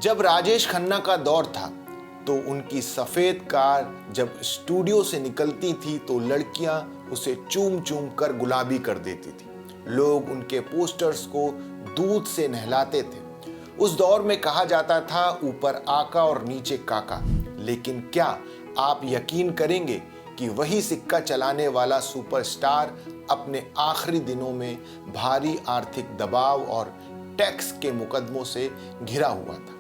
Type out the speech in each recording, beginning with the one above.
जब राजेश खन्ना का दौर था तो उनकी सफेद कार जब स्टूडियो से निकलती थी तो लड़कियां उसे चूम चूम कर गुलाबी कर देती थी। लोग उनके पोस्टर्स को दूध से नहलाते थे। उस दौर में कहा जाता था ऊपर आका और नीचे काका। लेकिन क्या आप यकीन करेंगे कि वही सिक्का चलाने वाला सुपरस्टार अपने आखिरी दिनों में भारी आर्थिक दबाव और टैक्स के मुकदमों से घिरा हुआ था।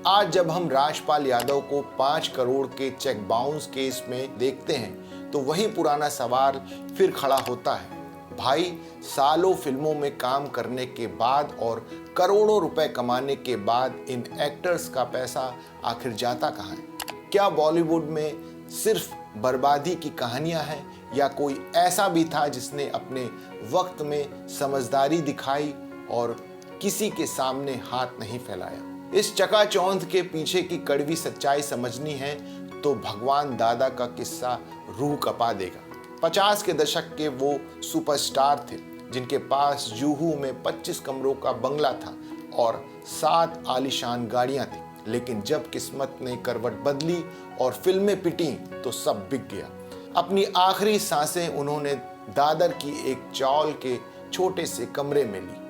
आज जब हम राजपाल यादव को 5 करोड़ के चेक बाउंस केस में देखते हैं तो वही पुराना सवाल फिर खड़ा होता है। भाई, सालों फिल्मों में काम करने के बाद और करोड़ों रुपए कमाने के बाद इन एक्टर्स का पैसा आखिर जाता कहाँ है? क्या बॉलीवुड में सिर्फ बर्बादी की कहानियां हैं या कोई ऐसा भी था जिसने अपने वक्त में समझदारी दिखाई और किसी के सामने हाथ नहीं फैलाया? इस चकाचौंध के पीछे की कड़वी सच्चाई समझनी है तो भगवान दादा का किस्सा रूह कपा देगा। 50 के दशक के वो सुपरस्टार थे जिनके पास जुहू में 25 कमरों का बंगला था और 7 आलीशान गाड़ियां थी। लेकिन जब किस्मत ने करवट बदली और फिल्में पिटी तो सब बिक गया। अपनी आखिरी सांसें उन्होंने दादर की एक चावल के छोटे से कमरे में ली।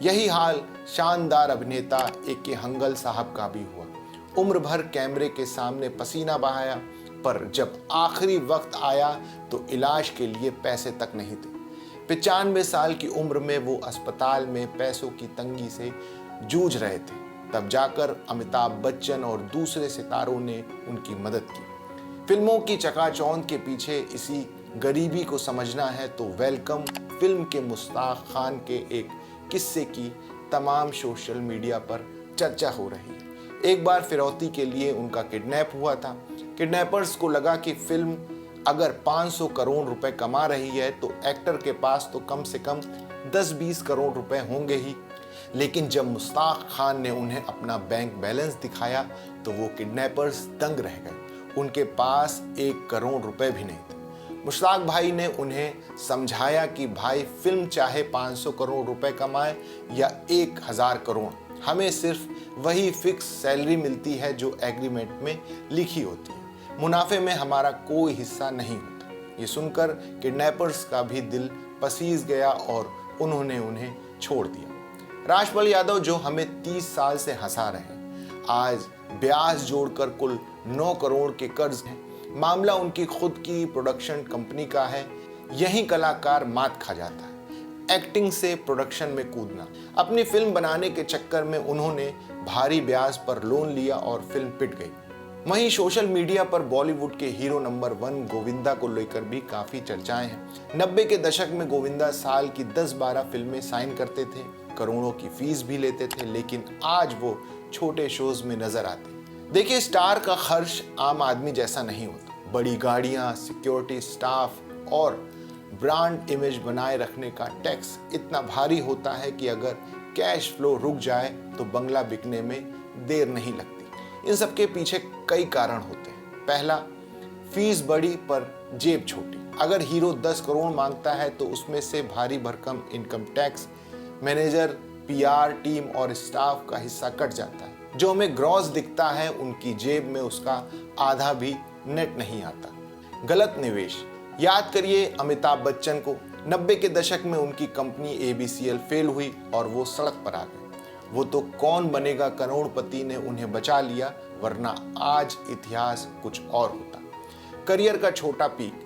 यही हाल शानदार अभिनेता A.K. हंगल साहब का भी हुआ। उम्र भर कैमरे के सामने पसीना बहाया, पर जब आखिरी वक्त आया तो इलाज के लिए पैसे तक नहीं थे। 95 साल की उम्र में वो अस्पताल में पैसों की तंगी से जूझ रहे थे। तब जाकर अमिताभ बच्चन और दूसरे सितारों ने उनकी मदद की। फिल्मों की चकाचौंध के पीछे इसी गरीबी को समझना है तो वेलकम फिल्म के मुश्ताक खान के एक किस्से की तमाम सोशल मीडिया पर चर्चा हो रही है। एक बार फिरौती के लिए उनका किडनैप हुआ था। किडनैपर्स को लगा कि फिल्म अगर 500 करोड़ रुपए कमा रही है तो एक्टर के पास तो कम से कम 10-20 करोड़ रुपए होंगे ही। लेकिन जब मुश्ताक खान ने उन्हें अपना बैंक बैलेंस दिखाया तो वो किडनैपर्स दंग रह गए। उनके पास 1 करोड़ रुपए भी नहीं थे। मुश्ताक भाई ने उन्हें समझाया कि भाई, फिल्म चाहे 500 करोड़ रुपए कमाए या 1000 करोड़, हमें सिर्फ वही फिक्स सैलरी मिलती है जो एग्रीमेंट में लिखी होती है। मुनाफे में हमारा कोई हिस्सा नहीं होता। ये सुनकर किडनैपर्स का भी दिल पसीज गया और उन्होंने उन्हें छोड़ दिया। राजपाल यादव जो हमें 30 साल से हंसा रहे हैं, आज ब्याज जोड़कर कुल 9 करोड़ के कर्ज हैं। मामला उनकी खुद की प्रोडक्शन कंपनी का है। यही कलाकार मात खा जाता है। एक्टिंग से प्रोडक्शन में कूदना। अपनी फिल्म बनाने के चक्कर में उन्होंने भारी ब्याज पर लोन लिया और फिल्म पिट गई। वहीं सोशल मीडिया पर बॉलीवुड के हीरो नंबर 1 गोविंदा को लेकर भी काफी चर्चाएं हैं। 90 के दशक में गोविंदा साल की 10-12 फिल्में साइन करते थे, करोड़ों की फीस भी लेते थे, लेकिन आज वो छोटे शोज में नजर आते। देखिए, स्टार का खर्च आम आदमी जैसा नहीं होता। बड़ी गाड़ियां, सिक्योरिटी स्टाफ और ब्रांड इमेज बनाए रखने का टैक्स इतना भारी होता है कि अगर कैश फ्लो रुक जाए तो बंगला बिकने में देर नहीं लगती। इन सबके पीछे कई कारण होते हैं। पहला, फीस बड़ी पर जेब छोटी। अगर हीरो 10 करोड़ मांगता है तो उसमें से भारी भरकम income tax, manager, PR team और स्टाफ का हिस्सा कट जाता है। जो हमें ग्रॉस दिखता है उनकी जेब में उसका आधा भी नेट नहीं आता। गलत निवेश। याद करिए अमिताभ बच्चन को। 90 के दशक में उनकी कंपनी ABCL फेल हुई और वो सड़क पर आ गए। वो तो कौन बनेगा करोड़पति ने उन्हें बचा लिया, वरना आज इतिहास कुछ और होता। करियर का छोटा पीक।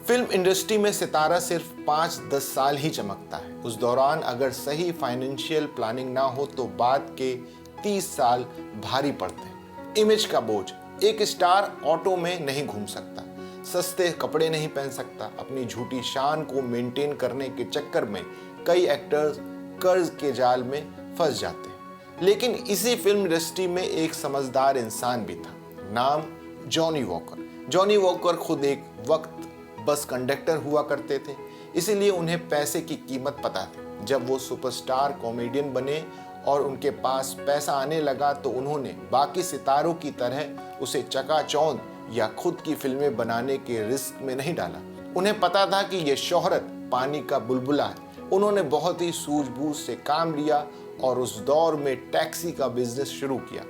फिल्म इंडस्ट्री में सितारा सिर्फ 5-10 साल ही चमकता है। उस दौरान अगर सही फाइनेंशियल प्लानिंग ना हो तो बाद के 30 साल भारी पड़ते हैं। इमेज का बोझ। एक स्टार ऑटो में नहीं घूम सकता, सस्ते कपड़े नहीं पहन सकता। अपनी झूठी शान को मेंटेन करने के चक्कर में कई एक्टर्स कर्ज के जाल में फंस जाते हैं। लेकिन इसी फिल्म इंडस्ट्री में एक समझदार इंसान भी था, नाम जॉनी वॉकर। जॉनी वॉकर खुद एक वक्त बस कंडक्टर हुआ करते थे, इसीलिए उन्हें पैसे की कीमत पता थी। जब वो सुपरस्टार कॉमेडियन बने और उनके पास पैसा आने लगा तो उन्होंने बाकी सितारों की तरह उसे चकाचौंध या खुद की फिल्में बनाने के रिस्क में नहीं डाला। उन्हें पता था कि यह शोहरत पानी का बुलबुला है। उन्होंने बहुत ही सूझबूझ से काम लिया और उस दौर में टैक्सी का बिजनेस शुरू किया।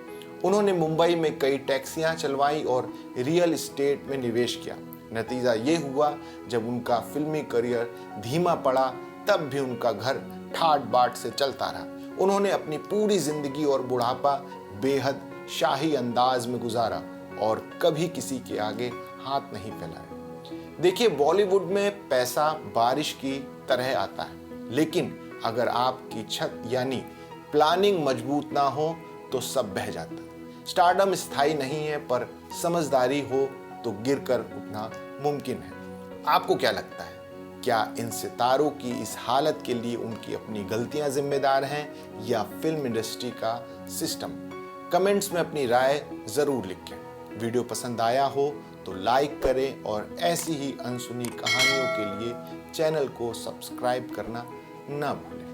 उन्होंने मुंबई में कई टैक्सियां चलवाई और रियल एस्टेट में निवेश किया। नतीजा ये हुआ, जब उनका फिल्मी करियर धीमा पड़ा तब भी उनका घर ठाट बाट से चलता रहा। उन्होंने अपनी पूरी जिंदगी और बुढ़ापा बेहद शाही अंदाज में गुजारा और कभी किसी के आगे हाथ नहीं फैलाया। देखिए, बॉलीवुड में पैसा बारिश की तरह आता है, लेकिन अगर आपकी छत यानी प्लानिंग मजबूत ना हो तो सब बह जाता है। स्टारडम स्थायी नहीं है, पर समझदारी हो तो गिरकर उठना मुमकिन है। आपको क्या लगता है, क्या इन सितारों की इस हालत के लिए उनकी अपनी गलतियां जिम्मेदार हैं या फिल्म इंडस्ट्री का सिस्टम? कमेंट्स में अपनी राय जरूर लिखें। वीडियो पसंद आया हो तो लाइक करें और ऐसी ही अनसुनी कहानियों के लिए चैनल को सब्सक्राइब करना ना भूलें।